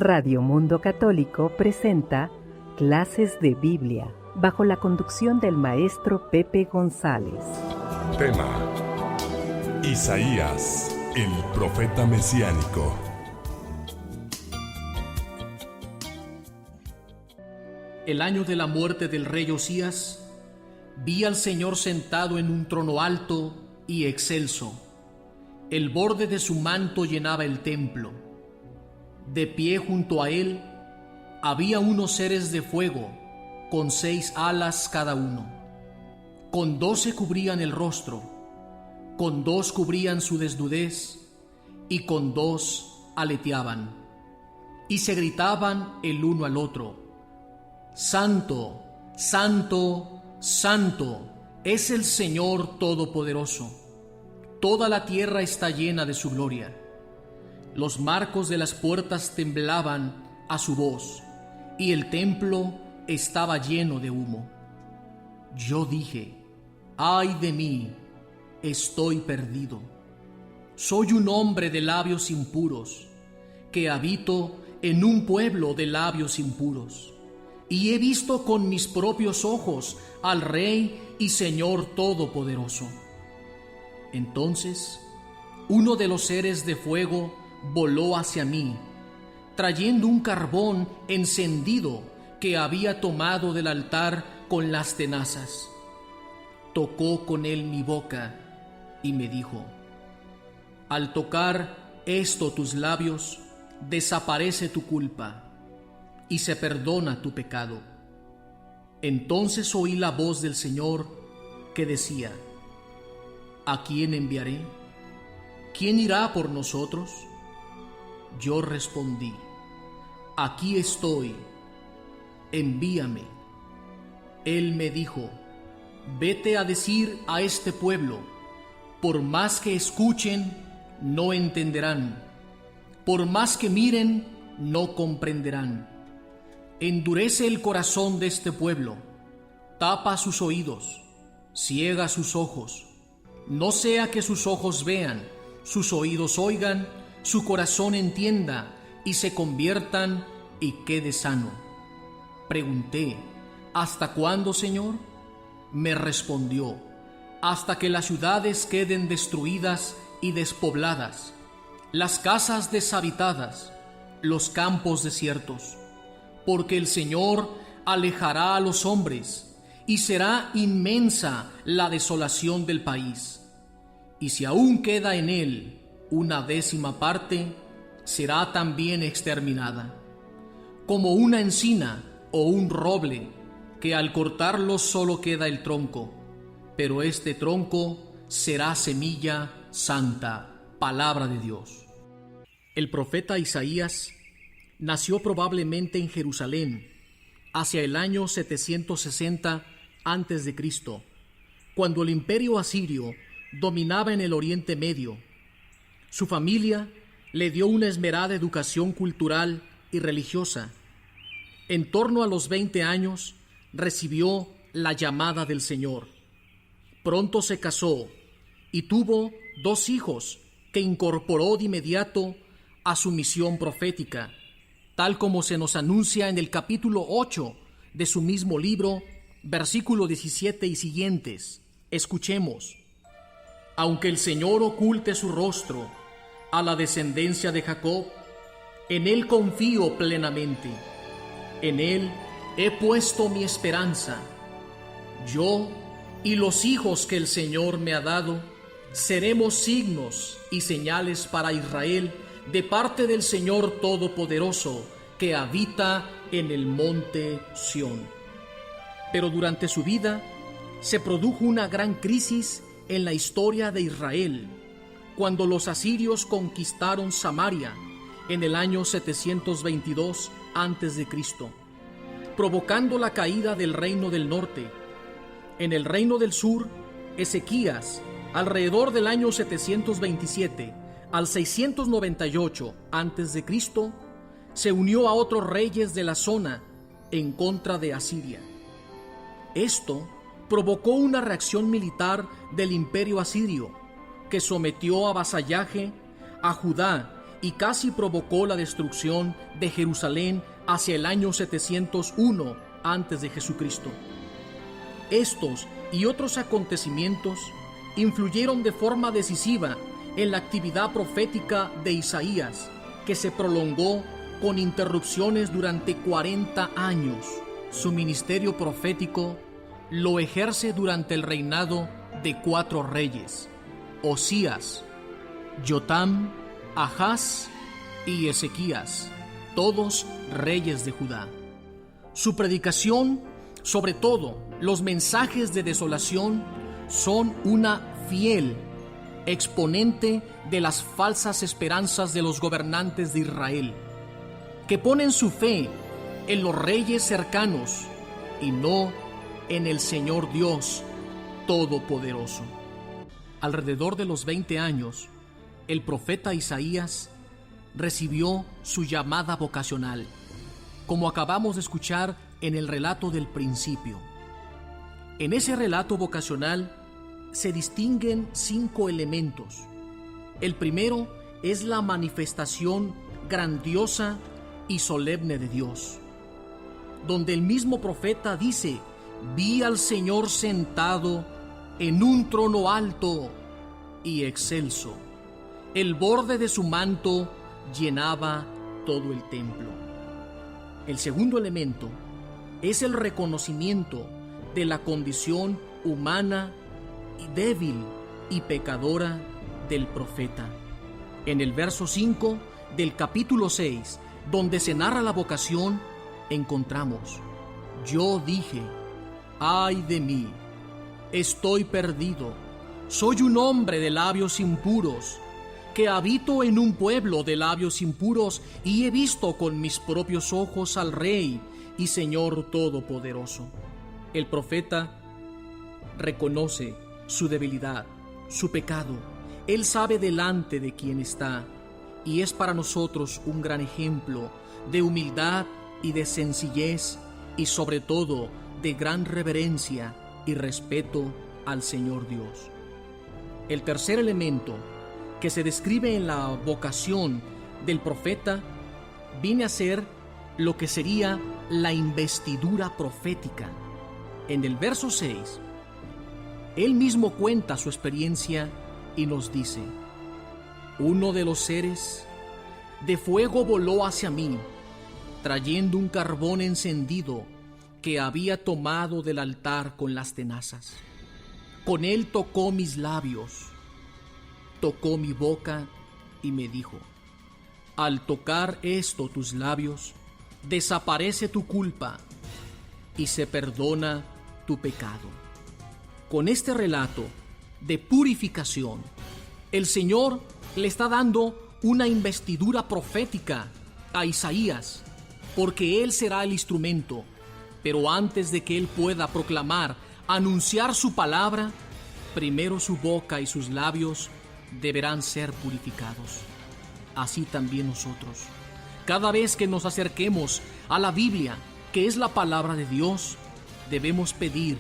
Radio Mundo Católico presenta Clases de Biblia, bajo la conducción del maestro Pepe González. Tema: Isaías, el profeta mesiánico. El año de la muerte del rey Osías, vi al Señor sentado en un trono alto y excelso. El borde de su manto llenaba el templo. De pie junto a él había unos seres de fuego, con 6 alas cada uno. Con 2 se cubrían el rostro, con 2 cubrían su desnudez, y con 2 aleteaban. Y se gritaban el uno al otro: Santo, Santo, Santo es el Señor Todopoderoso. Toda la tierra está llena de su gloria. Los marcos de las puertas temblaban a su voz, y el templo estaba lleno de humo. Yo dije: ¡ay de mí! Estoy perdido. Soy un hombre de labios impuros, que habito en un pueblo de labios impuros, y he visto con mis propios ojos al Rey y Señor Todopoderoso. Entonces, uno de los seres de fuego voló hacia mí, trayendo un carbón encendido que había tomado del altar con las tenazas. Tocó con él mi boca y me dijo: al tocar esto tus labios, desaparece tu culpa y se perdona tu pecado. Entonces oí la voz del Señor que decía: ¿a quién enviaré? ¿Quién irá por nosotros? Yo respondí: aquí estoy, envíame. Él me dijo: vete a decir a este pueblo, por más que escuchen, no entenderán, por más que miren, no comprenderán. Endurece el corazón de este pueblo, tapa sus oídos, ciega sus ojos, no sea que sus ojos vean, sus oídos oigan, su corazón entienda y se conviertan y quede sano. Pregunté: ¿hasta cuándo, Señor? Me respondió: hasta que las ciudades queden destruidas y despobladas, las casas deshabitadas, los campos desiertos, porque el Señor alejará a los hombres y será inmensa la desolación del país. Y si aún queda en él una 10ª parte, será también exterminada, como una encina o un roble, que al cortarlo solo queda el tronco, pero este tronco será semilla santa. Palabra de Dios. El profeta Isaías nació probablemente en Jerusalén hacia el año 760 a.C., cuando el imperio asirio dominaba en el Oriente Medio. Su familia le dio una esmerada educación cultural y religiosa. En torno a los 20 años recibió la llamada del Señor. Pronto se casó y tuvo 2 hijos que incorporó de inmediato a su misión profética, tal como se nos anuncia en el capítulo 8 de su mismo libro, versículo 17 y siguientes. Escuchemos: aunque el Señor oculte su rostro a la descendencia de Jacob, en Él confío plenamente. En Él he puesto mi esperanza. Yo y los hijos que el Señor me ha dado seremos signos y señales para Israel de parte del Señor Todopoderoso, que habita en el monte Sión. Pero durante su vida se produjo una gran crisis en la historia de Israel, cuando los asirios conquistaron Samaria en el año 722 a.C., provocando la caída del reino del norte. En el reino del sur, Ezequías, alrededor del año 727 al 698 a.C., se unió a otros reyes de la zona en contra de Asiria. Esto provocó una reacción militar del imperio asirio, que sometió a vasallaje a Judá y casi provocó la destrucción de Jerusalén hacia el año 701 antes de Jesucristo. Estos y otros acontecimientos influyeron de forma decisiva en la actividad profética de Isaías, que se prolongó con interrupciones durante 40 años. Su ministerio profético lo ejerce durante el reinado de 4 reyes: Osías, Jotam, Ahaz y Ezequías, todos reyes de Judá. Su predicación, sobre todo los mensajes de desolación, son una fiel exponente de las falsas esperanzas de los gobernantes de Israel, que ponen su fe en los reyes cercanos y no en el Señor Dios Todopoderoso. Alrededor de los 20 años, el profeta Isaías recibió su llamada vocacional, como acabamos de escuchar en el relato del principio. En ese relato vocacional se distinguen 5 elementos. El primero es la manifestación grandiosa y solemne de Dios, donde el mismo profeta dice: vi al Señor sentado en un trono alto y excelso. El borde de su manto llenaba todo el templo. El segundo elemento es el reconocimiento de la condición humana y débil y pecadora del profeta. En el verso 5 del capítulo 6, donde se narra la vocación, encontramos: yo dije, ay de mí, estoy perdido, soy un hombre de labios impuros, que habito en un pueblo de labios impuros, y he visto con mis propios ojos al Rey y Señor Todopoderoso. El profeta reconoce su debilidad, su pecado. Él sabe delante de quién está, y es para nosotros un gran ejemplo de humildad y de sencillez, y sobre todo de gran reverencia y respeto al Señor Dios. El tercer elemento que se describe en la vocación del profeta viene a ser lo que sería la investidura profética. En el verso 6, él mismo cuenta su experiencia y nos dice: uno de los seres de fuego voló hacia mí, trayendo un carbón encendido que había tomado del altar con las tenazas. Con él tocó mis labios, tocó mi boca y me dijo: al tocar esto tus labios, desaparece tu culpa y se perdona tu pecado. Con este relato de purificación, el Señor le está dando una investidura profética a Isaías, porque él será el instrumento. Pero antes de que él pueda proclamar, anunciar su palabra, primero su boca y sus labios deberán ser purificados. Así también nosotros, cada vez que nos acerquemos a la Biblia, que es la palabra de Dios, debemos pedir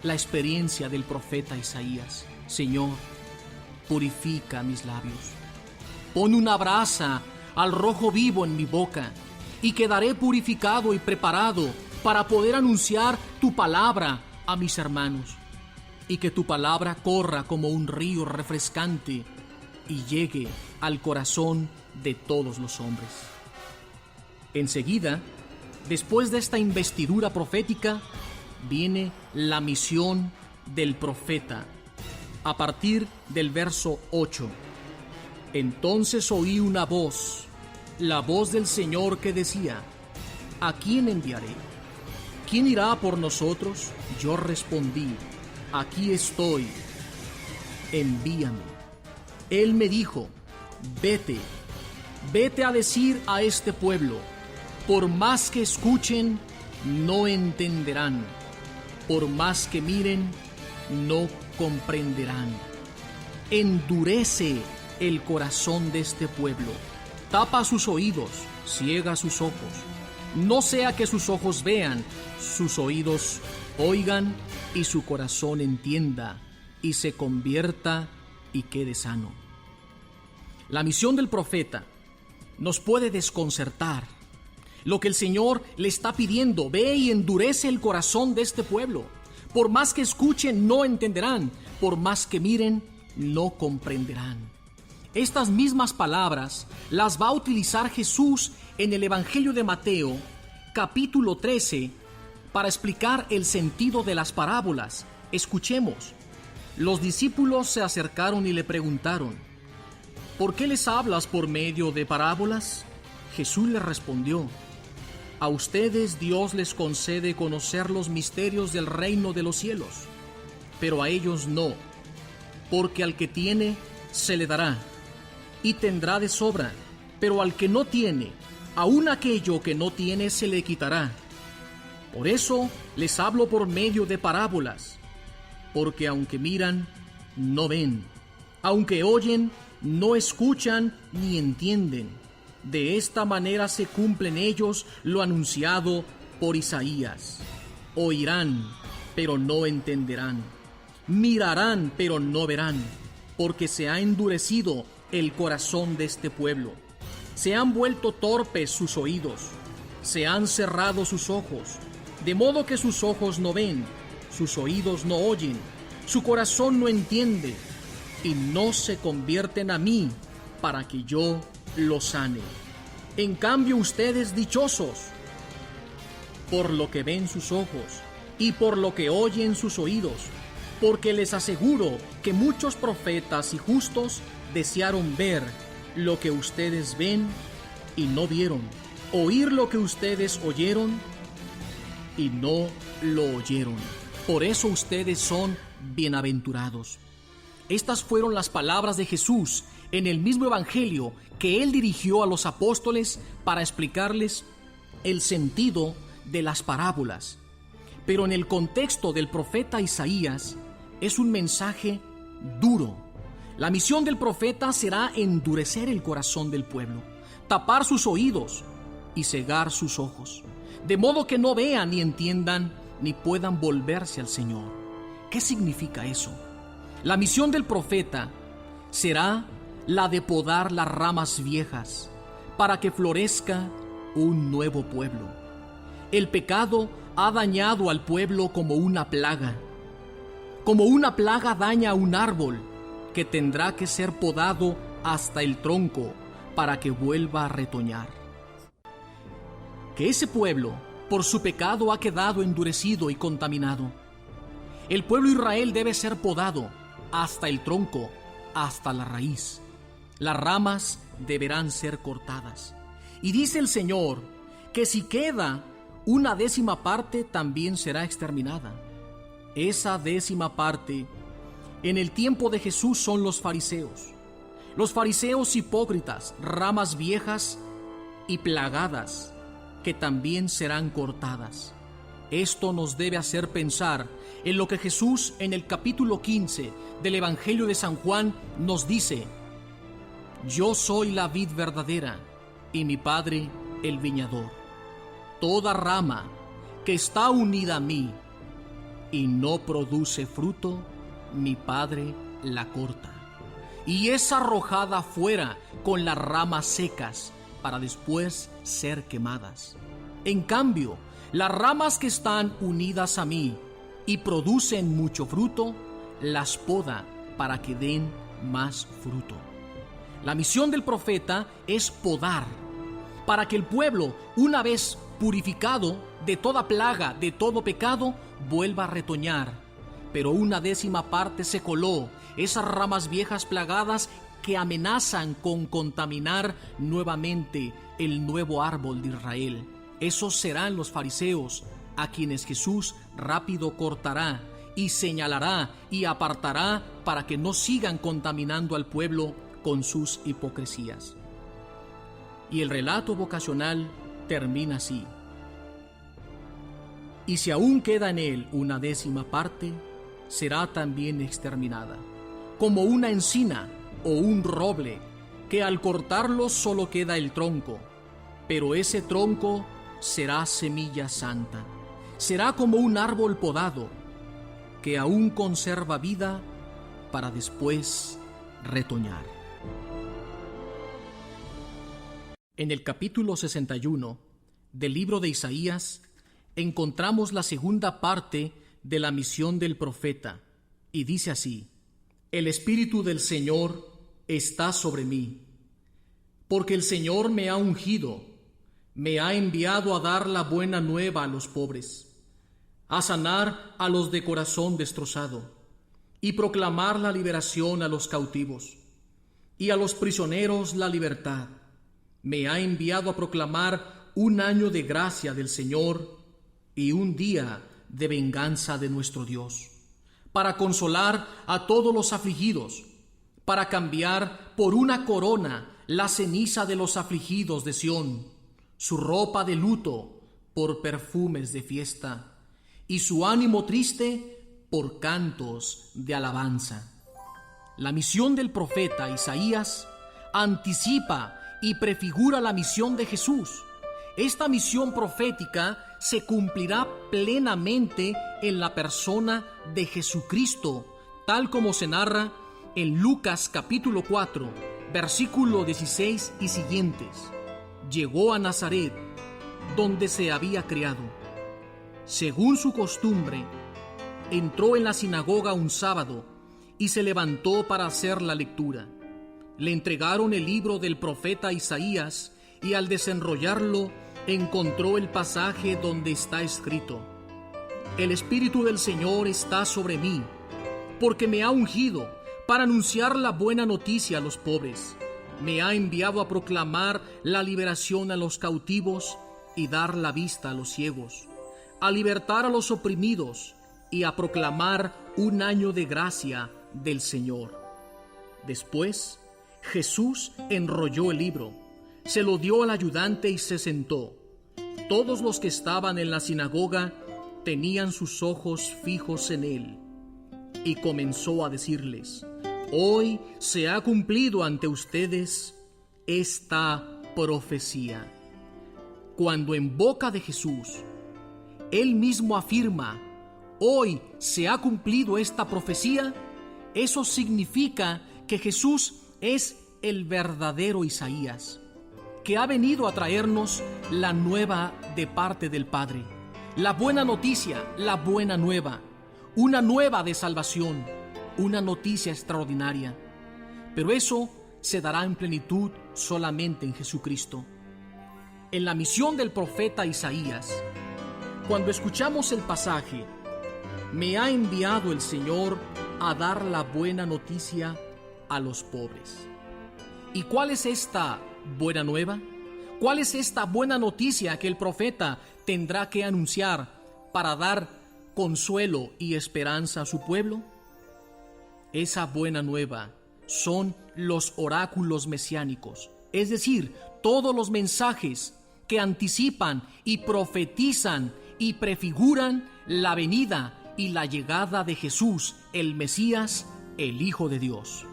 la experiencia del profeta Isaías: Señor, purifica mis labios, pon una brasa al rojo vivo en mi boca, y quedaré purificado y preparado para poder anunciar tu palabra a mis hermanos, y que tu palabra corra como un río refrescante y llegue al corazón de todos los hombres. Enseguida, después de esta investidura profética, viene la misión del profeta. A partir del verso 8, entonces oí una voz, la voz del Señor, que decía: ¿a quién enviaré? ¿Quién irá por nosotros? Yo respondí: aquí estoy, envíame. Él me dijo: vete a decir a este pueblo, por más que escuchen, no entenderán, por más que miren, no comprenderán. Endurece el corazón de este pueblo, tapa sus oídos, ciega sus ojos, no sea que sus ojos vean, sus oídos oigan y su corazón entienda y se convierta y quede sano. La misión del profeta nos puede desconcertar. Lo que el Señor le está pidiendo: ve y endurece el corazón de este pueblo. Por más que escuchen, no entenderán. Por más que miren, no comprenderán. Estas mismas palabras las va a utilizar Jesús en el Evangelio de Mateo, capítulo 13, para explicar el sentido de las parábolas. Escuchemos. Los discípulos se acercaron y le preguntaron: ¿por qué les hablas por medio de parábolas? Jesús les respondió: a ustedes Dios les concede conocer los misterios del reino de los cielos, pero a ellos no, porque al que tiene se le dará, y tendrá de sobra, pero al que no tiene, aun aquello que no tiene se le quitará. Por eso les hablo por medio de parábolas, porque aunque miran, no ven, aunque oyen, no escuchan ni entienden. De esta manera se cumple en ellos lo anunciado por Isaías. Oirán, pero no entenderán. Mirarán, pero no verán, porque se ha endurecido el corazón de este pueblo. Se han vuelto torpes sus oídos, se han cerrado sus ojos, de modo que sus ojos no ven, sus oídos no oyen, su corazón no entiende, y no se convierten a mí para que yo los sane. En cambio, ustedes dichosos, por lo que ven sus ojos y por lo que oyen sus oídos, porque les aseguro que muchos profetas y justos desearon ver lo que ustedes ven y no vieron, oír lo que ustedes oyeron y no lo oyeron. Por eso ustedes son bienaventurados. Estas fueron las palabras de Jesús en el mismo evangelio que él dirigió a los apóstoles para explicarles el sentido de las parábolas. Pero en el contexto del profeta Isaías es un mensaje duro. La misión del profeta será endurecer el corazón del pueblo, tapar sus oídos y cegar sus ojos, de modo que no vean ni entiendan ni puedan volverse al Señor. ¿Qué significa eso? La misión del profeta será la de podar las ramas viejas para que florezca un nuevo pueblo. El pecado ha dañado al pueblo como una plaga. Como una plaga daña a un árbol que tendrá que ser podado hasta el tronco para que vuelva a retoñar. Que ese pueblo, por su pecado, ha quedado endurecido y contaminado. El pueblo de Israel debe ser podado hasta el tronco, hasta la raíz. Las ramas deberán ser cortadas. Y dice el Señor que si queda una décima parte, también será exterminada. Esa décima parte, en el tiempo de Jesús, son los fariseos. Los fariseos hipócritas, ramas viejas y plagadas, que también serán cortadas. Esto nos debe hacer pensar en lo que Jesús en el capítulo 15 del Evangelio de San Juan nos dice: yo soy la vid verdadera y mi Padre el viñador. Toda rama que está unida a mí y no produce fruto, mi Padre la corta y es arrojada fuera con las ramas secas para después ser quemadas. En cambio, las ramas que están unidas a mí y producen mucho fruto, las poda para que den más fruto. La misión del profeta es podar, para que el pueblo, una vez purificado de toda plaga, de todo pecado, vuelva a retoñar. Pero una décima parte se coló, esas ramas viejas plagadas que amenazan con contaminar nuevamente el nuevo árbol de Israel. Esos serán los fariseos, a quienes Jesús rápido cortará y señalará y apartará para que no sigan contaminando al pueblo con sus hipocresías. Y el relato vocacional termina así: y si aún queda en él una décima parte, será también exterminada, como una encina o un roble, que al cortarlo solo queda el tronco, pero ese tronco será semilla santa. Será como un árbol podado, que aún conserva vida para después retoñar. En el capítulo 61 del libro de Isaías encontramos la segunda parte de la misión del profeta, y dice así: El Espíritu del Señor está sobre mí, porque el Señor me ha ungido, me ha enviado a dar la buena nueva a los pobres, a sanar a los de corazón destrozado, y proclamar la liberación a los cautivos, y a los prisioneros la libertad. Me ha enviado a proclamar un año de gracia del Señor y un día de venganza de nuestro Dios, para consolar a todos los afligidos, para cambiar por una corona la ceniza de los afligidos de Sión, su ropa de luto por perfumes de fiesta, y su ánimo triste por cantos de alabanza. La misión del profeta Isaías anticipa y prefigura la misión de Jesús. Esta misión profética se cumplirá plenamente en la persona de Jesucristo, tal como se narra en Lucas capítulo 4, versículo 16 y siguientes. Llegó a Nazaret, donde se había criado. Según su costumbre, entró en la sinagoga un sábado y se levantó para hacer la lectura. Le entregaron el libro del profeta Isaías y al desenrollarlo encontró el pasaje donde está escrito: El Espíritu del Señor está sobre mí, porque me ha ungido para anunciar la buena noticia a los pobres. Me ha enviado a proclamar la liberación a los cautivos y dar la vista a los ciegos, a libertar a los oprimidos y a proclamar un año de gracia del Señor. Después, Jesús enrolló el libro, se lo dio al ayudante y se sentó. Todos los que estaban en la sinagoga tenían sus ojos fijos en él, y comenzó a decirles: Hoy se ha cumplido ante ustedes esta profecía. Cuando en boca de Jesús él mismo afirma: hoy se ha cumplido esta profecía, eso significa que Jesús es el verdadero Isaías, que ha venido a traernos la nueva de parte del Padre, la buena noticia, la buena nueva, una nueva de salvación, una noticia extraordinaria. Pero eso se dará en plenitud solamente en Jesucristo. En la misión del profeta Isaías, cuando escuchamos el pasaje: me ha enviado el Señor a dar la buena noticia a los pobres. ¿Y cuál es esta buena nueva? ¿Cuál es esta buena noticia que el profeta tendrá que anunciar para dar consuelo y esperanza a su pueblo? Esa buena nueva son los oráculos mesiánicos, es decir, todos los mensajes que anticipan y profetizan y prefiguran la venida y la llegada de Jesús, el Mesías, el Hijo de Dios.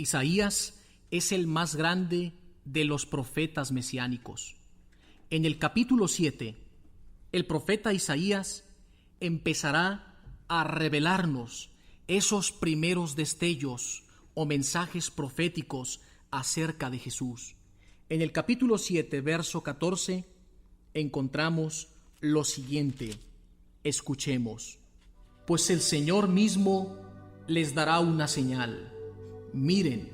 Isaías es el más grande de los profetas mesiánicos. En el capítulo 7, el profeta Isaías empezará a revelarnos esos primeros destellos o mensajes proféticos acerca de Jesús. En el capítulo 7, verso 14, encontramos lo siguiente. Escuchemos: pues el Señor mismo les dará una señal. Miren,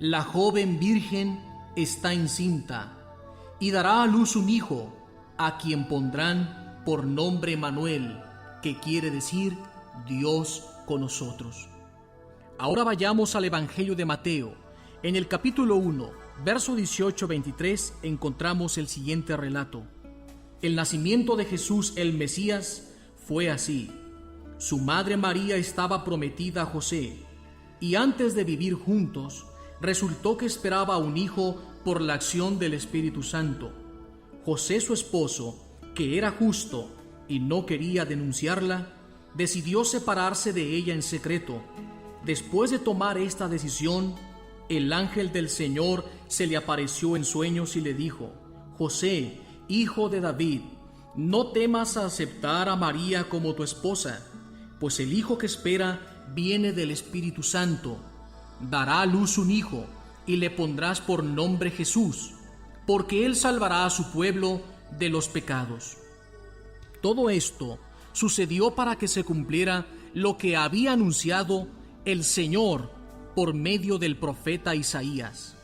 la joven virgen está encinta y dará a luz un hijo, a quien pondrán por nombre Emmanuel, que quiere decir Dios con nosotros. Ahora vayamos al Evangelio de Mateo. En el capítulo 1, verso 18-23, encontramos el siguiente relato. El nacimiento de Jesús el Mesías fue así. Su madre María estaba prometida a José, y antes de vivir juntos, resultó que esperaba un hijo por la acción del Espíritu Santo. José, su esposo, que era justo y no quería denunciarla, decidió separarse de ella en secreto. Después de tomar esta decisión, el ángel del Señor se le apareció en sueños y le dijo: José, hijo de David, no temas a aceptar a María como tu esposa, pues el hijo que espera viene del Espíritu Santo. Dará a luz un hijo, y le pondrás por nombre Jesús, porque él salvará a su pueblo de los pecados. Todo esto sucedió para que se cumpliera lo que había anunciado el Señor por medio del profeta Isaías.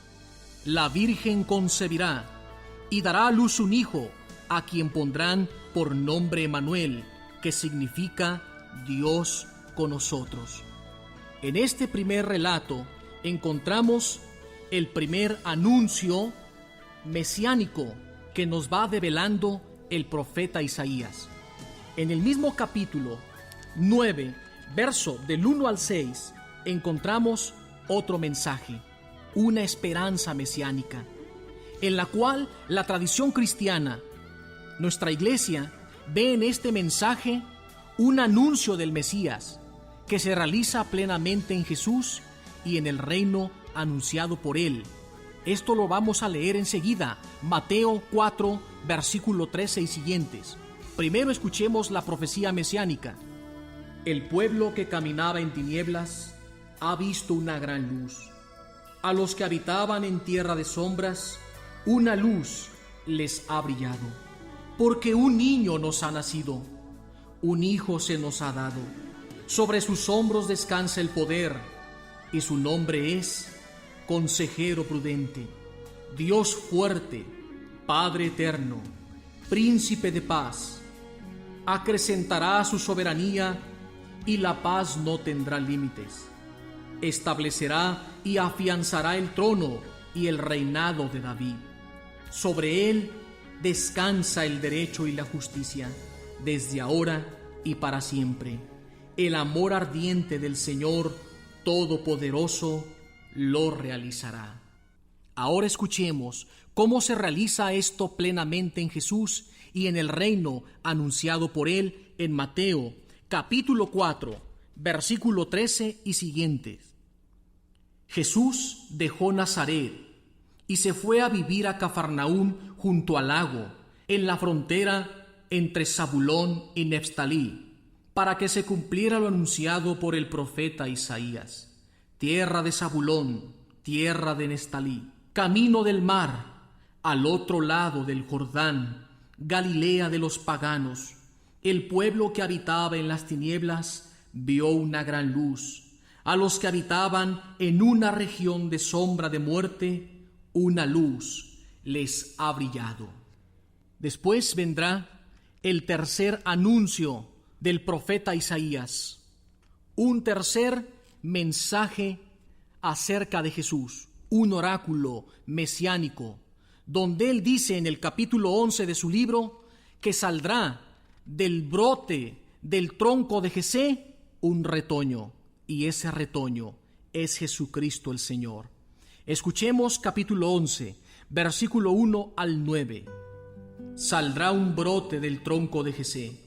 La Virgen concebirá y dará a luz un hijo, a quien pondrán por nombre Emmanuel, que significa Dios con nosotros. En este primer relato encontramos el primer anuncio mesiánico que nos va develando el profeta Isaías. En el mismo capítulo 9, verso del 1 al 6, encontramos otro mensaje, una esperanza mesiánica, en la cual la tradición cristiana, nuestra iglesia, ve en este mensaje un anuncio del Mesías que se realiza plenamente en Jesús y en el reino anunciado por él. Esto lo vamos a leer enseguida, Mateo 4, versículo 13 y siguientes. Primero escuchemos la profecía mesiánica. El pueblo que caminaba en tinieblas ha visto una gran luz. A los que habitaban en tierra de sombras, una luz les ha brillado. Porque un niño nos ha nacido, un hijo se nos ha dado. Sobre sus hombros descansa el poder, y su nombre es Consejero Prudente, Dios Fuerte, Padre Eterno, Príncipe de Paz. Acrecentará su soberanía y la paz no tendrá límites. Establecerá y afianzará el trono y el reinado de David. Sobre él descansa el derecho y la justicia, desde ahora y para siempre. El amor ardiente del Señor Todopoderoso lo realizará. Ahora escuchemos cómo se realiza esto plenamente en Jesús y en el reino anunciado por él en Mateo, capítulo 4, versículo 13 y siguientes. Jesús dejó Nazaret y se fue a vivir a Cafarnaúm junto al lago, en la frontera entre Zabulón y Neftalí, para que se cumpliera lo anunciado por el profeta Isaías. Tierra de Zabulón, tierra de Neftalí, camino del mar, al otro lado del Jordán, Galilea de los paganos. El pueblo que habitaba en las tinieblas vio una gran luz. A los que habitaban en una región de sombra de muerte, una luz les ha brillado. Después vendrá el tercer anuncio del profeta Isaías, un tercer mensaje acerca de Jesús, un oráculo mesiánico, donde él dice en el capítulo 11 de su libro que saldrá del brote del tronco de Jesé un retoño, y ese retoño es Jesucristo el Señor. Escuchemos capítulo 11, versículo 1 al 9. Saldrá un brote del tronco de Jesé,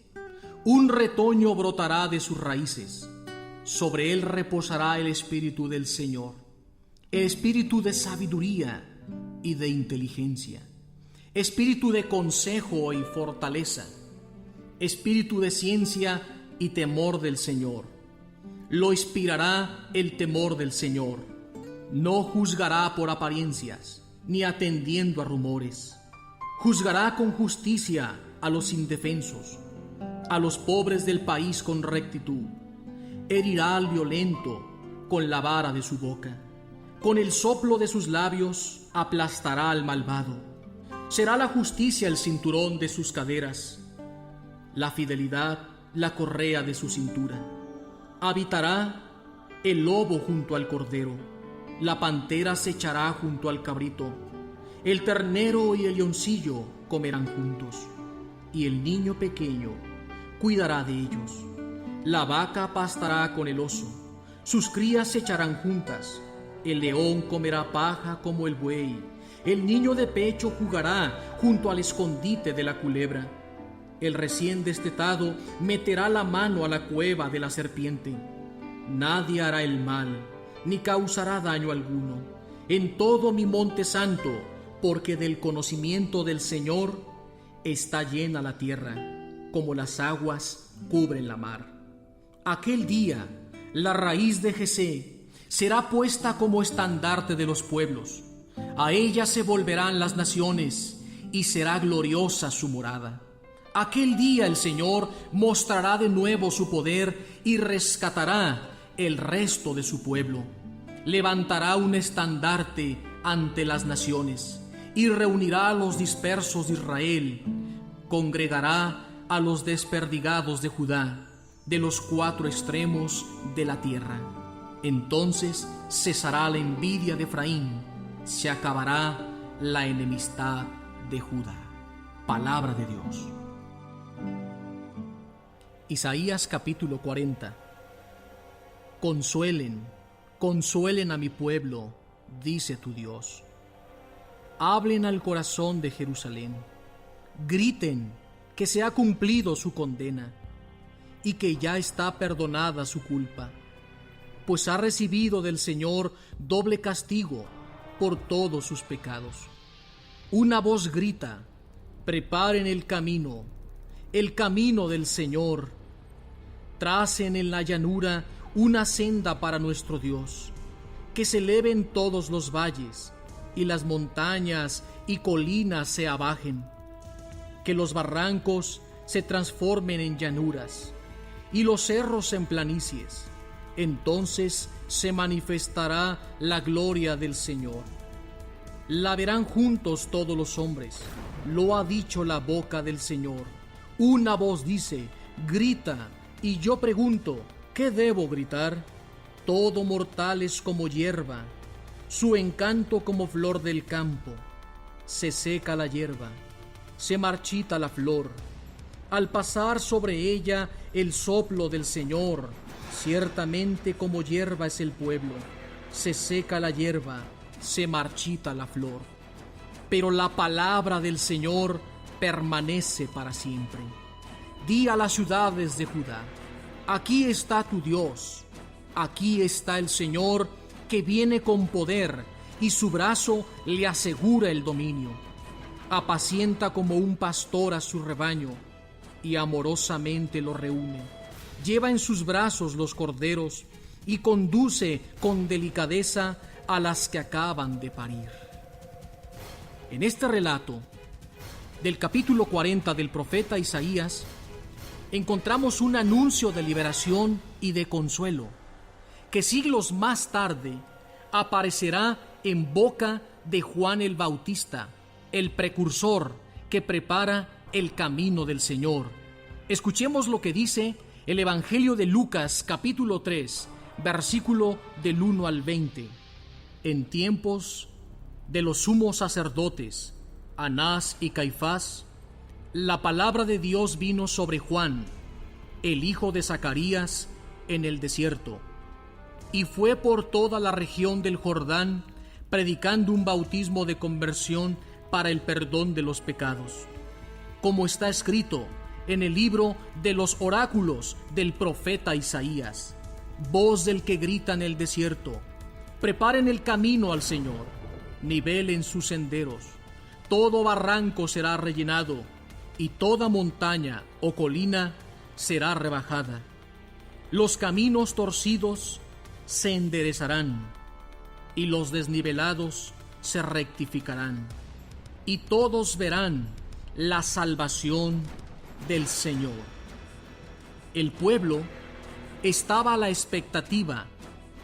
un retoño brotará de sus raíces. Sobre él reposará el Espíritu del Señor, el Espíritu de sabiduría y de inteligencia, Espíritu de consejo y fortaleza, Espíritu de ciencia y temor del Señor. Lo inspirará el temor del Señor. No juzgará por apariencias, ni atendiendo a rumores. Juzgará con justicia a los indefensos, a los pobres del país con rectitud. Herirá al violento con la vara de su boca. Con el soplo de sus labios aplastará al malvado. Será la justicia el cinturón de sus caderas, la fidelidad la correa de su cintura. Habitará el lobo junto al cordero, la pantera se echará junto al cabrito, el ternero y el leoncillo comerán juntos, y el niño pequeño cuidará de ellos. La vaca pastará con el oso, sus crías se echarán juntas, el león comerá paja como el buey, el niño de pecho jugará junto al escondite de la culebra. El recién destetado meterá la mano a la cueva de la serpiente. Nadie hará el mal, ni causará daño alguno, en todo mi monte santo, porque del conocimiento del Señor está llena la tierra, como las aguas cubren la mar. Aquel día, la raíz de Jesé será puesta como estandarte de los pueblos. A ella se volverán las naciones, y será gloriosa su morada. Aquel día el Señor mostrará de nuevo su poder y rescatará el resto de su pueblo. Levantará un estandarte ante las naciones y reunirá a los dispersos de Israel. Congregará a los desperdigados de Judá, de los 4 extremos de la tierra. Entonces cesará la envidia de Efraín, se acabará la enemistad de Judá. Palabra de Dios. Isaías capítulo 40. Consuelen, consuelen a mi pueblo, dice tu Dios. Hablen al corazón de Jerusalén. Griten que se ha cumplido su condena y que ya está perdonada su culpa, pues ha recibido del Señor doble castigo por todos sus pecados. Una voz grita: preparen el camino del Señor. Tracen en la llanura una senda para nuestro Dios. Que se eleven todos los valles y las montañas y colinas se abajen. Que los barrancos se transformen en llanuras y los cerros en planicies. Entonces se manifestará la gloria del Señor. La verán juntos todos los hombres. Lo ha dicho la boca del Señor. Una voz dice: grita. Y yo pregunto: ¿qué debo gritar? Todo mortal es como hierba, su encanto como flor del campo. Se seca la hierba, se marchita la flor. Al pasar sobre ella el soplo del Señor, ciertamente como hierba es el pueblo. Se seca la hierba, se marchita la flor. Pero la palabra del Señor permanece para siempre. Di a las ciudades de Judá: aquí está tu Dios, aquí está el Señor que viene con poder, y su brazo le asegura el dominio. Apacienta como un pastor a su rebaño, y amorosamente lo reúne. Lleva en sus brazos los corderos, y conduce con delicadeza a las que acaban de parir. En este relato del capítulo 40 del profeta Isaías, encontramos un anuncio de liberación y de consuelo, que siglos más tarde aparecerá en boca de Juan el Bautista, el precursor que prepara el camino del Señor. Escuchemos lo que dice el Evangelio de Lucas, capítulo 3, versículo del 1 al 20. En tiempos de los sumos sacerdotes, Anás y Caifás, la palabra de Dios vino sobre Juan, el hijo de Zacarías, en el desierto, y fue por toda la región del Jordán, predicando un bautismo de conversión para el perdón de los pecados, como está escrito en el libro de los oráculos del profeta Isaías: voz del que grita en el desierto, preparen el camino al Señor, nivelen sus senderos. Todo barranco será rellenado, y toda montaña o colina será rebajada. Los caminos torcidos se enderezarán, y los desnivelados se rectificarán, y todos verán la salvación del Señor. El pueblo estaba a la expectativa,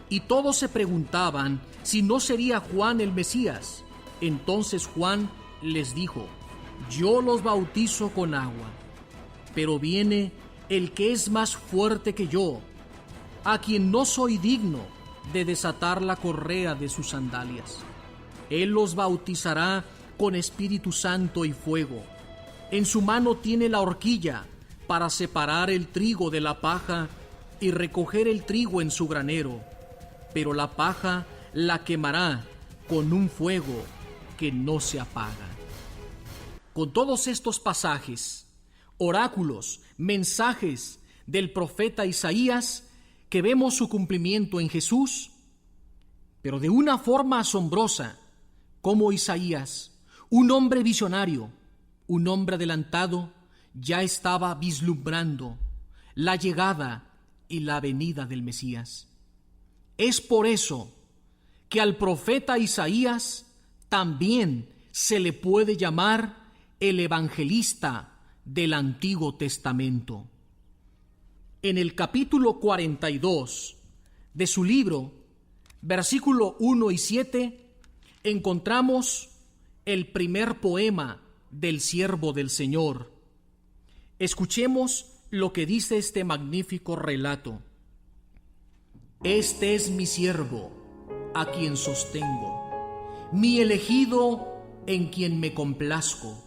y todos se preguntaban si no sería Juan el Mesías. Entonces Juan les dijo: yo los bautizo con agua, pero viene el que es más fuerte que yo, a quien no soy digno de desatar la correa de sus sandalias. Él los bautizará con Espíritu Santo y fuego. En su mano tiene la horquilla para separar el trigo de la paja y recoger el trigo en su granero, pero la paja la quemará con un fuego que no se apaga. Con todos estos pasajes, oráculos, mensajes del profeta Isaías, que vemos su cumplimiento en Jesús, pero de una forma asombrosa, como Isaías, un hombre visionario, un hombre adelantado, ya estaba vislumbrando la llegada y la venida del Mesías. Es por eso que al profeta Isaías también se le puede llamar el evangelista del Antiguo Testamento. En el capítulo 42 de su libro, versículo 1 y 7, encontramos el primer poema del siervo del Señor. Escuchemos lo que dice este magnífico relato. Este es mi siervo, a quien sostengo, mi elegido, en quien me complazco.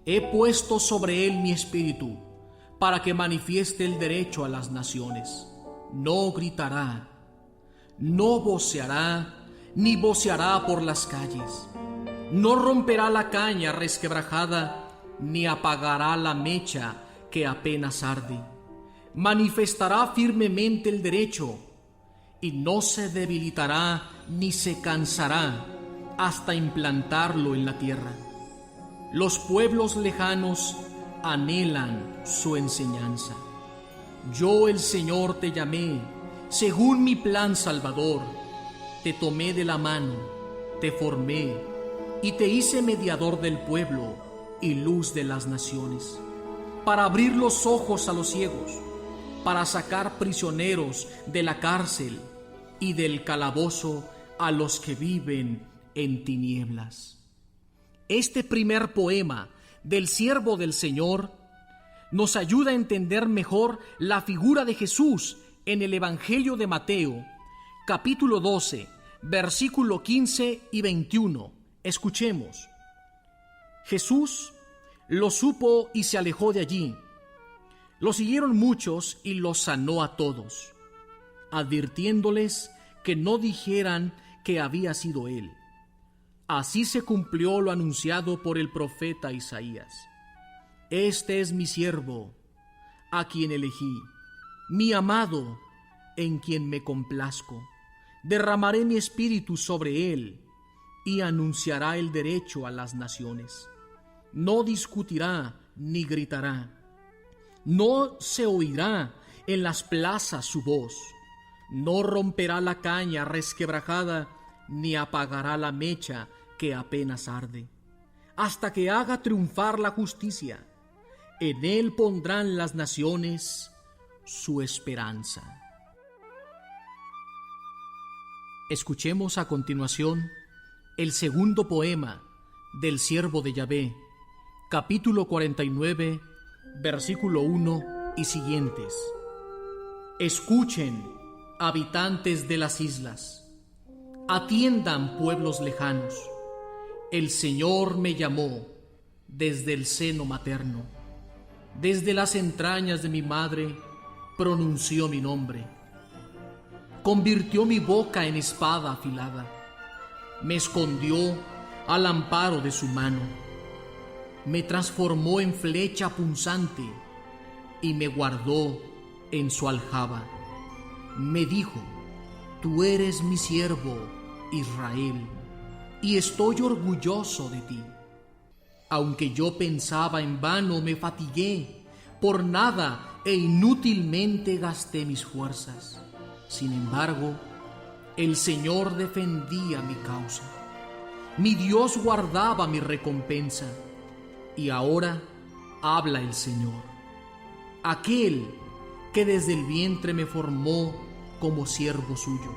He puesto sobre él mi espíritu, para que manifieste el derecho a las naciones. No gritará, no voceará, ni voceará por las calles. No romperá la caña resquebrajada, ni apagará la mecha que apenas arde. Manifestará firmemente el derecho, y no se debilitará ni se cansará hasta implantarlo en la tierra. Los pueblos lejanos anhelan su enseñanza. Yo, el Señor, te llamé según mi plan salvador. Te tomé de la mano, te formé y te hice mediador del pueblo y luz de las naciones, para abrir los ojos a los ciegos, para sacar prisioneros de la cárcel y del calabozo a los que viven en tinieblas. Este primer poema del siervo del Señor nos ayuda a entender mejor la figura de Jesús en el Evangelio de Mateo, capítulo 12, versículo 15 y 21. Escuchemos. Jesús lo supo y se alejó de allí. Lo siguieron muchos y los sanó a todos, advirtiéndoles que no dijeran que había sido él. Así se cumplió lo anunciado por el profeta Isaías. Este es mi siervo, a quien elegí, mi amado, en quien me complazco. Derramaré mi espíritu sobre él, y anunciará el derecho a las naciones. No discutirá ni gritará. No se oirá en las plazas su voz. No romperá la caña resquebrajada, ni apagará la mecha que apenas arde, hasta que haga triunfar la justicia. En él pondrán las naciones su esperanza. Escuchemos a continuación el segundo poema del siervo de Yahvé, capítulo 49, versículo 1 y siguientes. Escuchen, habitantes de las islas, atiendan, pueblos lejanos. El Señor me llamó desde el seno materno, desde las entrañas de mi madre pronunció mi nombre. Convirtió mi boca en espada afilada, me escondió al amparo de su mano, me transformó en flecha punzante y me guardó en su aljaba. Me dijo: tú eres mi siervo, Israel, y estoy orgulloso de ti. Aunque yo pensaba en vano, me fatigué, por nada e inútilmente gasté mis fuerzas. Sin embargo, el Señor defendía mi causa. Mi Dios guardaba mi recompensa. Y ahora habla el Señor, aquel que desde el vientre me formó como siervo suyo,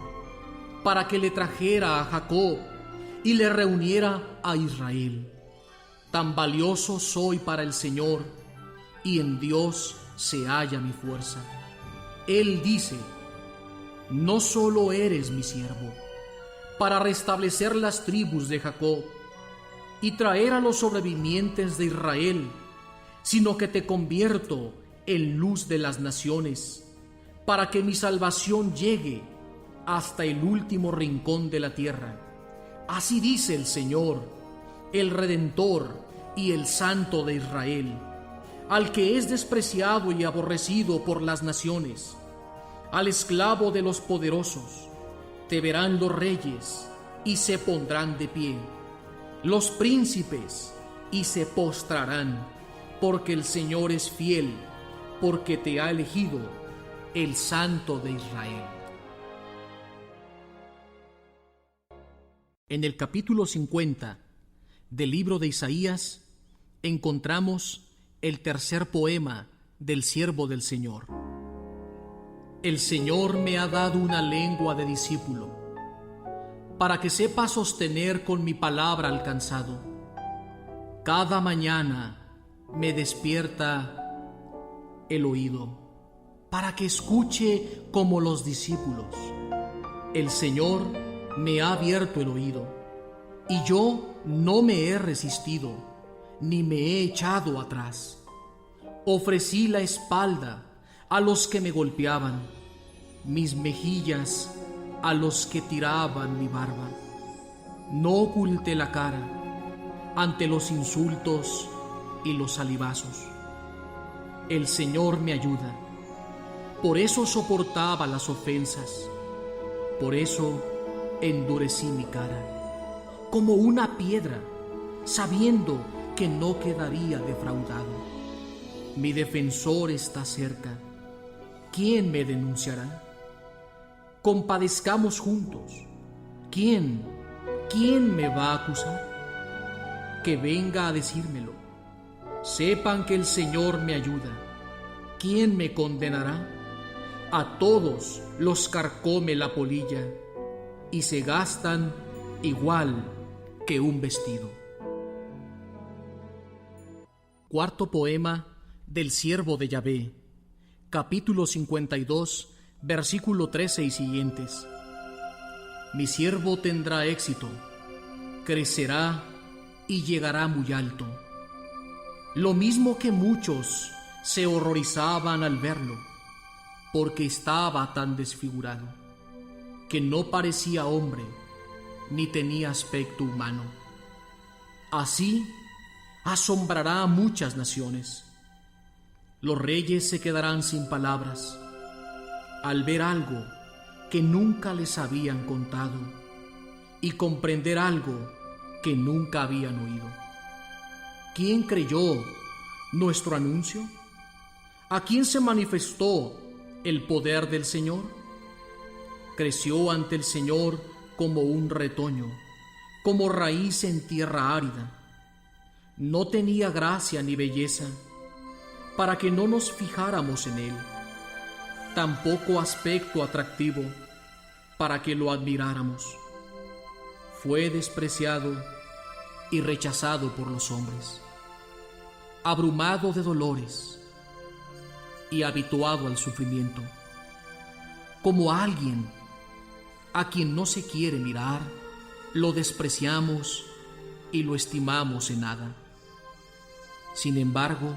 para que le trajera a Jacob y le reuniera a Israel. Tan valioso soy para el Señor, y en Dios se halla mi fuerza. Él dice: no solo eres mi siervo, para restablecer las tribus de Jacob y traer a los sobrevivientes de Israel, sino que te convierto en luz de las naciones, para que mi salvación llegue hasta el último rincón de la tierra. Así dice el Señor, el Redentor y el Santo de Israel, al que es despreciado y aborrecido por las naciones, al esclavo de los poderosos. Te verán los reyes y se pondrán de pie, los príncipes y se postrarán, porque el Señor es fiel, porque te ha elegido, el Santo de Israel. En el capítulo 50 del libro de Isaías encontramos el tercer poema del siervo del Señor. El Señor me ha dado una lengua de discípulo, para que sepa sostener con mi palabra alcanzado. Cada mañana me despierta el oído, para que escuche como los discípulos. El Señor me ha abierto el oído, y yo no me he resistido, ni me he echado atrás. Ofrecí la espalda a los que me golpeaban, mis mejillas a los que tiraban mi barba. No oculté la cara ante los insultos y los salivazos. El Señor me ayuda, por eso soportaba las ofensas, por eso endurecí mi cara, como una piedra, sabiendo que no quedaría defraudado. Mi defensor está cerca. ¿Quién me denunciará? Compadezcamos juntos. ¿Quién me va a acusar? Que venga a decírmelo. Sepan que el Señor me ayuda. ¿Quién me condenará? A todos los carcome la polilla, y se gastan igual que un vestido. Cuarto poema del siervo de Yahvé, capítulo 52, versículo 13 y siguientes. Mi siervo tendrá éxito, crecerá y llegará muy alto. Lo mismo que muchos se horrorizaban al verlo, porque estaba tan desfigurado, que no parecía hombre, ni tenía aspecto humano. Así asombrará a muchas naciones. Los reyes se quedarán sin palabras al ver algo que nunca les habían contado y comprender algo que nunca habían oído. ¿Quién creyó nuestro anuncio? ¿A quién se manifestó el poder del Señor? Creció ante el Señor como un retoño, como raíz en tierra árida. No tenía gracia ni belleza para que no nos fijáramos en él, tampoco aspecto atractivo para que lo admiráramos. Fue despreciado y rechazado por los hombres, abrumado de dolores y habituado al sufrimiento. Como alguien a quien no se quiere mirar, lo despreciamos y lo estimamos en nada. Sin embargo,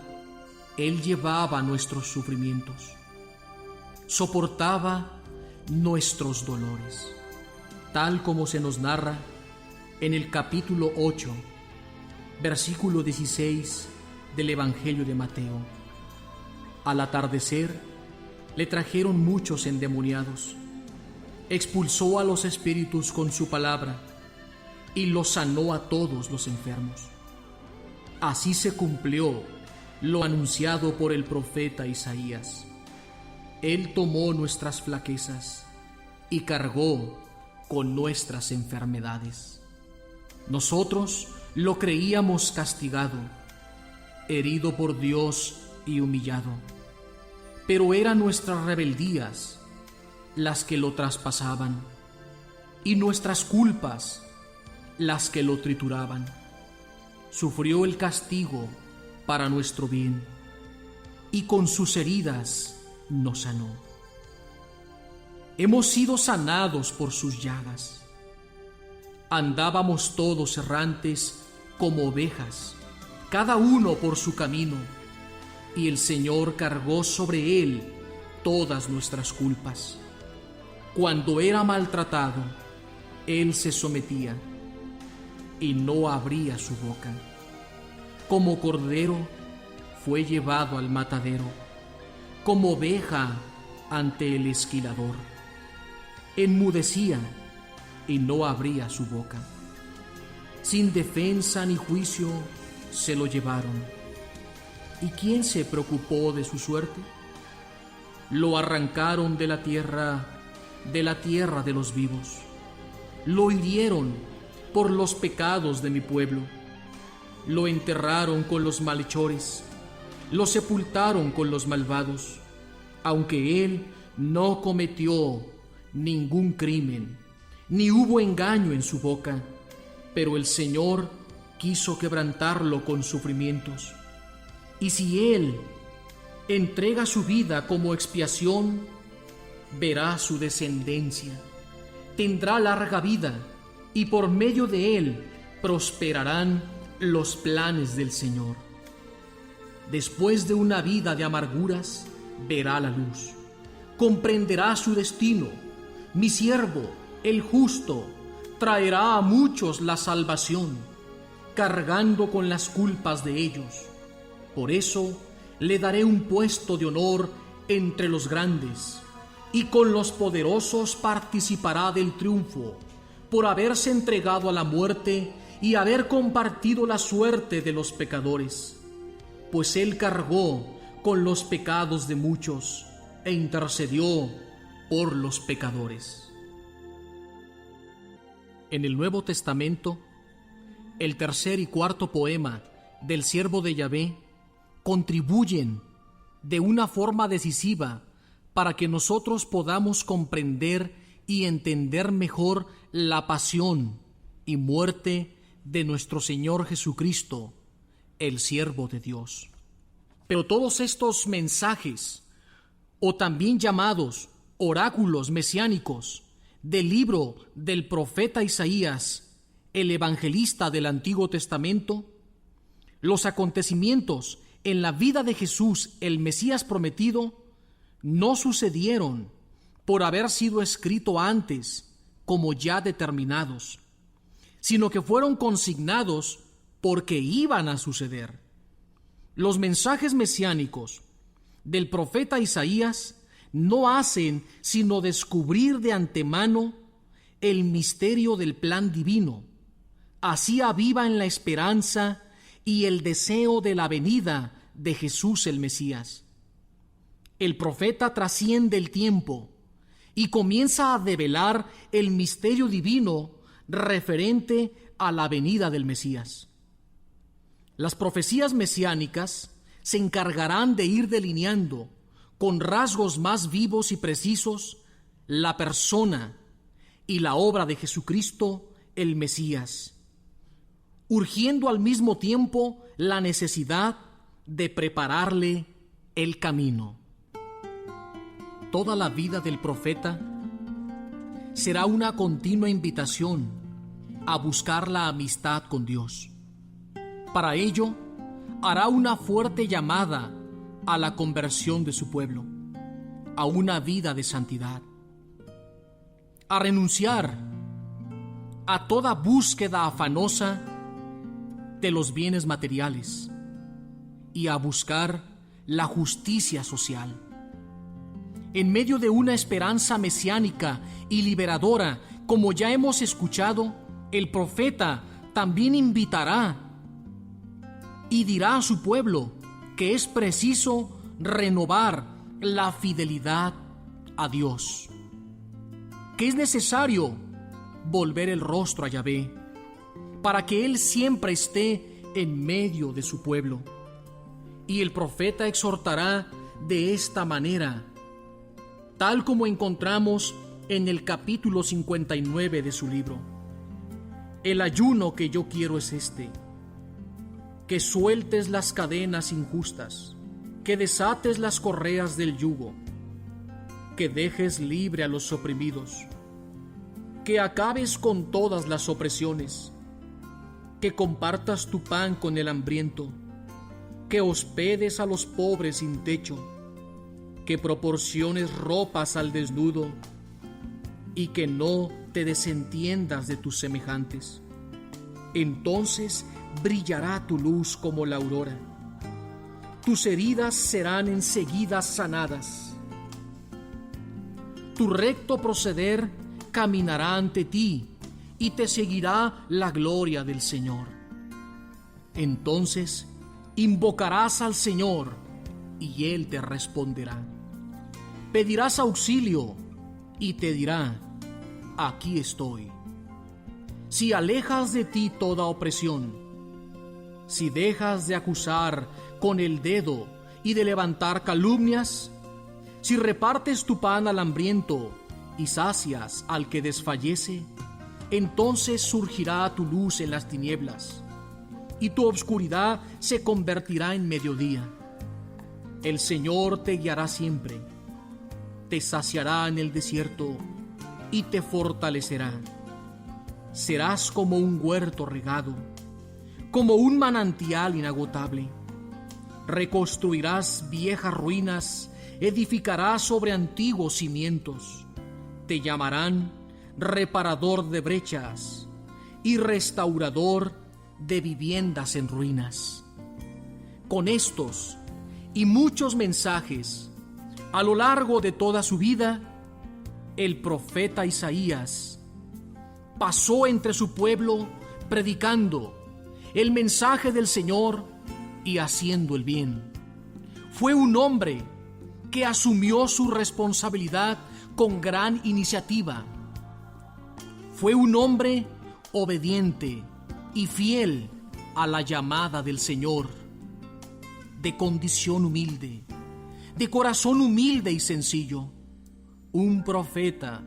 Él llevaba nuestros sufrimientos, soportaba nuestros dolores, tal como se nos narra en el capítulo 8, versículo 16 del Evangelio de Mateo. Al atardecer, le trajeron muchos endemoniados. Expulsó a los espíritus con su palabra y los sanó a todos los enfermos. Así se cumplió lo anunciado por el profeta Isaías. Él tomó nuestras flaquezas y cargó con nuestras enfermedades. Nosotros lo creíamos castigado, herido por Dios y humillado, pero eran nuestras rebeldías las que lo traspasaban y nuestras culpas las que lo trituraban. Sufrió el castigo para nuestro bien, y con sus heridas nos sanó. Hemos sido sanados por sus llagas. Andábamos todos errantes como ovejas, cada uno por su camino, y el Señor cargó sobre él todas nuestras culpas. Cuando era maltratado, él se sometía y no abría su boca. Como cordero fue llevado al matadero, como oveja ante el esquilador. Enmudecía y no abría su boca. Sin defensa ni juicio se lo llevaron. ¿Y quién se preocupó de su suerte? Lo arrancaron de la tierra de los vivos. Lo hirieron por los pecados de mi pueblo. Lo enterraron con los malhechores, lo sepultaron con los malvados, aunque él no cometió ningún crimen, ni hubo engaño en su boca, pero el Señor quiso quebrantarlo con sufrimientos. Y si él entrega su vida como expiación, verá su descendencia, tendrá larga vida, y por medio de él prosperarán los planes del Señor. Después de una vida de amarguras, verá la luz, comprenderá su destino. Mi siervo, el justo, traerá a muchos la salvación, cargando con las culpas de ellos. Por eso le daré un puesto de honor entre los grandes, y con los poderosos participará del triunfo, por haberse entregado a la muerte y haber compartido la suerte de los pecadores, pues él cargó con los pecados de muchos e intercedió por los pecadores. En el Nuevo Testamento, el tercer y cuarto poema del siervo de Yahvé contribuyen de una forma decisiva para que nosotros podamos comprender y entender mejor la pasión y muerte de nuestro Señor Jesucristo, el siervo de Dios. Pero todos estos mensajes, o también llamados oráculos mesiánicos, del libro del profeta Isaías, el evangelista del Antiguo Testamento, los acontecimientos en la vida de Jesús, el Mesías prometido, no sucedieron por haber sido escrito antes como ya determinados, sino que fueron consignados porque iban a suceder. Los mensajes mesiánicos del profeta Isaías no hacen sino descubrir de antemano el misterio del plan divino. Así aviva en la esperanza y el deseo de la venida de Jesús el Mesías. El profeta trasciende el tiempo y comienza a develar el misterio divino referente a la venida del Mesías. Las profecías mesiánicas se encargarán de ir delineando con rasgos más vivos y precisos la persona y la obra de Jesucristo el Mesías, urgiendo al mismo tiempo la necesidad de prepararle el camino. Toda la vida del profeta será una continua invitación a buscar la amistad con Dios. Para ello, hará una fuerte llamada a la conversión de su pueblo, a una vida de santidad, a renunciar a toda búsqueda afanosa de los bienes materiales y a buscar la justicia social. En medio de una esperanza mesiánica y liberadora, como ya hemos escuchado, el profeta también invitará y dirá a su pueblo que es preciso renovar la fidelidad a Dios, que es necesario volver el rostro a Yahvé para que Él siempre esté en medio de su pueblo. Y el profeta exhortará de esta manera, tal como encontramos en el capítulo 59 de su libro. El ayuno que yo quiero es este: que sueltes las cadenas injustas, que desates las correas del yugo, que dejes libre a los oprimidos, que acabes con todas las opresiones, que compartas tu pan con el hambriento, que hospedes a los pobres sin techo, que proporciones ropas al desnudo y que no te desentiendas de tus semejantes. Entonces brillará tu luz como la aurora. Tus heridas serán enseguida sanadas. Tu recto proceder caminará ante ti y te seguirá la gloria del Señor. Entonces invocarás al Señor y Él te responderá. Pedirás auxilio y te dirá: aquí estoy. si alejas de ti toda opresión, si dejas de acusar con el dedo y de levantar calumnias, si repartes tu pan al hambriento y sacias al que desfallece, entonces surgirá tu luz en las tinieblas, y tu obscuridad se convertirá en mediodía. El Señor te guiará siempre, te saciará en el desierto y te fortalecerá. Serás como un huerto regado, como un manantial inagotable. Reconstruirás viejas ruinas, edificarás sobre antiguos cimientos. Te llamarán reparador de brechas y restaurador de viviendas en ruinas. Con estos y muchos mensajes, a lo largo de toda su vida, el profeta Isaías pasó entre su pueblo predicando el mensaje del Señor y haciendo el bien. Fue un hombre que asumió su responsabilidad con gran iniciativa. Fue un hombre obediente y fiel a la llamada del Señor, de condición humilde, de corazón humilde y sencillo. Un profeta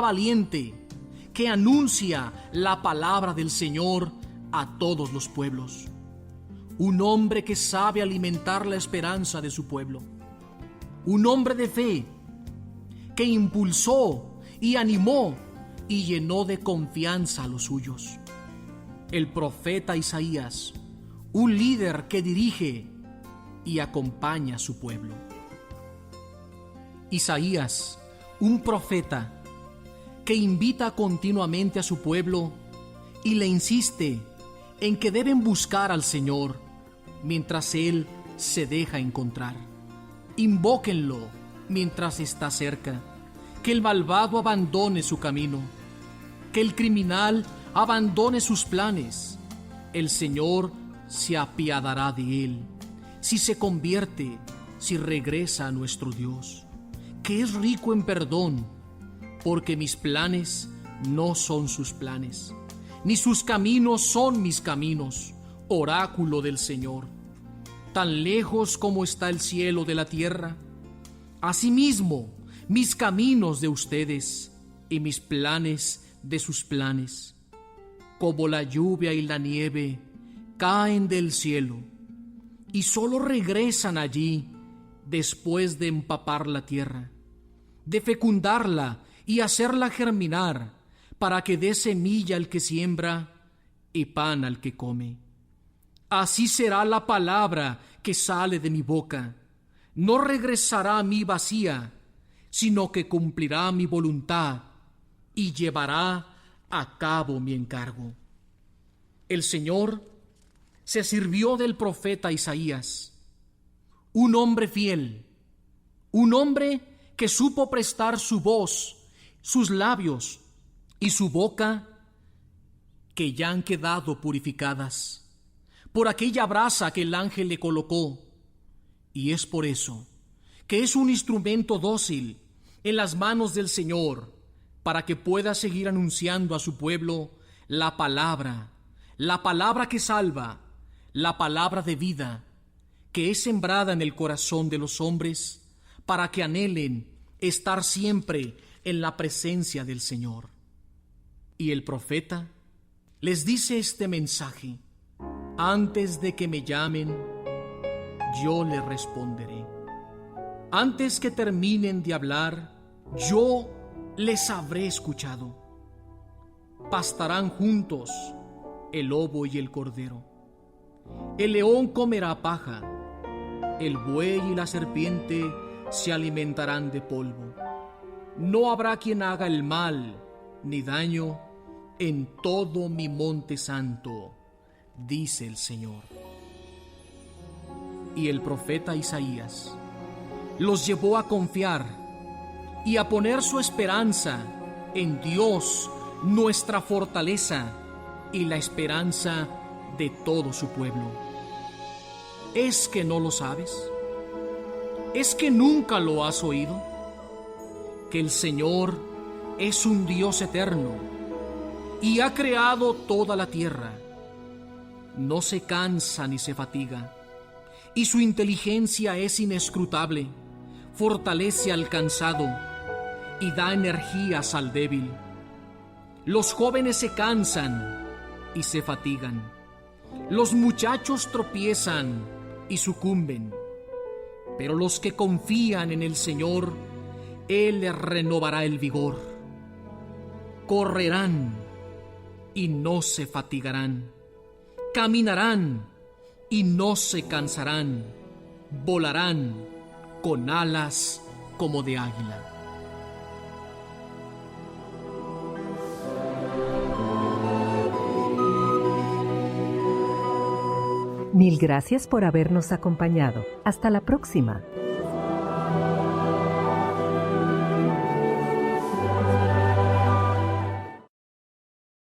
valiente que anuncia la palabra del Señor a todos los pueblos. Un hombre que sabe alimentar la esperanza de su pueblo. Un hombre de fe que impulsó y animó y llenó de confianza a los suyos. El profeta Isaías, un líder que dirige y acompaña a su pueblo. Isaías, un profeta que invita continuamente a su pueblo y le insiste en que deben buscar al Señor mientras Él se deja encontrar. Invóquenlo mientras está cerca, que el malvado abandone su camino, que el criminal abandone sus planes. El Señor se apiadará de él, si se convierte, si regresa a nuestro Dios, que es rico en perdón, porque mis planes no son sus planes, ni sus caminos son mis caminos, oráculo del Señor. Tan lejos como está el cielo de la tierra, asimismo mis caminos de ustedes y mis planes de sus planes. Como la lluvia y la nieve caen del cielo y solo regresan allí después de empapar la tierra, de fecundarla y hacerla germinar, para que dé semilla al que siembra y pan al que come. Así será la palabra que sale de mi boca. No regresará a mí vacía, sino que cumplirá mi voluntad y llevará a cabo mi encargo. El Señor se sirvió del profeta Isaías, un hombre fiel, un hombre que supo prestar su voz, sus labios y su boca, que ya han quedado purificadas por aquella brasa que el ángel le colocó. Y es por eso que es un instrumento dócil en las manos del Señor, para que pueda seguir anunciando a su pueblo la palabra que salva, la palabra de vida, que es sembrada en el corazón de los hombres, para que anhelen estar siempre en la presencia del Señor. Y el profeta les dice este mensaje: antes de que me llamen, yo les responderé. Antes que terminen de hablar, yo les habré escuchado. Pastarán juntos el lobo y el cordero. El león comerá paja. El buey y la serpiente se alimentarán de polvo. No habrá quien haga el mal ni daño en todo mi monte santo, dice el Señor. Y el profeta Isaías los llevó a confiar y a poner su esperanza en Dios, nuestra fortaleza y la esperanza de todo su pueblo. ¿Es que no lo sabes? ¿Es que nunca lo has oído? Que el Señor es un Dios eterno, y ha creado toda la tierra. No se cansa ni se fatiga, y su inteligencia es inescrutable. Fortalece al cansado y da energías al débil. Los jóvenes se cansan y se fatigan. Los muchachos tropiezan y sucumben. Pero los que confían en el Señor, Él les renovará el vigor. Correrán y no se fatigarán. Caminarán y no se cansarán. Volarán con alas como de águila. Mil gracias por habernos acompañado. Hasta la próxima.